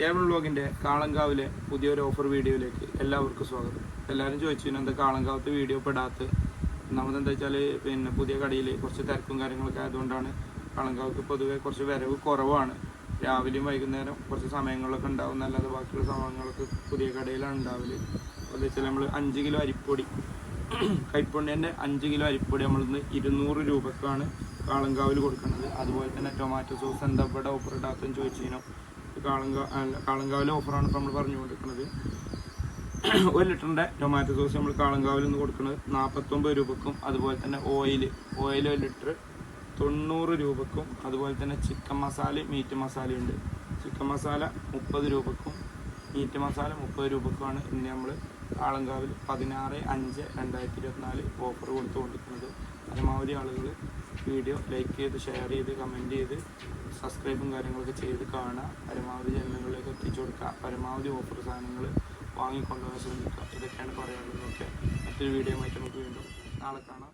A1 വ്ലോഗിൻ്റെ കാളങ്കാവിലെ പുതിയൊരു offer വീഡിയോയിലേക്ക് എല്ലാവർക്കും സ്വാഗതം. എല്ലാവരും ചോദിച്ചു എന്താ കാളങ്കാവത്തെ വീഡിയോ പെടാത്ത. ഒന്നാമത് എന്താ വെച്ചാൽ പുതിയ കടയിൽ കുറച്ച് തിരക്കും കാര്യങ്ങളൊക്കെ ആയതുകൊണ്ടാണ്. കാളങ്കാവത്ത് പൊതുവെ കുറച്ച് വരവ് കുറവാണ്. രാവിലെയും വൈകുന്നേരം കുറച്ച് സമയങ്ങളൊക്കെ ഉണ്ടാവും, അല്ലാതെ ബാക്കിയുള്ള സമയങ്ങളൊക്കെ പുതിയ കടയിലാണ് ഉണ്ടാവല്. എന്താ വെച്ചാൽ നമ്മൾ 5 കിലോ അരിപ്പൊടി, കൈപ്പൊണ്ണിൻ്റെ 5 കിലോ അരിപ്പൊടി നമ്മളിന്ന് 200 രൂപക്കാണ് കാളങ്കാവിൽ കൊടുക്കുന്നത്. അതുപോലെ തന്നെ ടൊമാറ്റോ സോസ് എന്താ ഇവിടെ ഓഫർ ഇടാത്തെന്ന് ചോദിച്ചു. കാളങ്കാവിലെ ഓഫറാണ് ഇപ്പോൾ നമ്മൾ പറഞ്ഞുകൊണ്ടിരിക്കുന്നത്. 1 ലിറ്ററിൻ്റെ ടൊമാറ്റോ സോസ് നമ്മൾ കാളങ്കാവിൽ നിന്ന് കൊടുക്കുന്നത് 49 രൂപക്കും. അതുപോലെ തന്നെ ഓയിൽ 1 ലിറ്റർ 90 രൂപക്കും. അതുപോലെ തന്നെ ചിക്കൻ മസാല, മീറ്റ് മസാലയുണ്ട്. ചിക്കൻ മസാല 30 രൂപക്കും, മീറ്റ് മസാല 30 രൂപക്കുമാണ് ഇന്ന് നമ്മൾ കാളങ്കാവിൽ 16/5/2024 ഓഫർ കൊടുത്തുകൊണ്ടിരിക്കുന്നത്. പരമാവധി ആളുകൾ വീഡിയോ ലൈക്ക് ചെയ്ത്, ഷെയർ ചെയ്ത്, കമൻറ്റ് ചെയ്ത്, സബ്സ്ക്രൈബും കാര്യങ്ങളൊക്കെ ചെയ്ത് കാണുക. പരമാവധി ജനങ്ങളിലേക്ക് എത്തിച്ചു കൊടുക്കുക. പരമാവധി ഓഫർ സാധനങ്ങൾ വാങ്ങിക്കൊണ്ടുപോകാൻ ശ്രമിക്കുക. ഇതൊക്കെയാണ് പറയാനുള്ളത്. മറ്റൊരു വീഡിയോ ആയിട്ട് നമുക്ക് വീണ്ടും നാളെ കാണാം.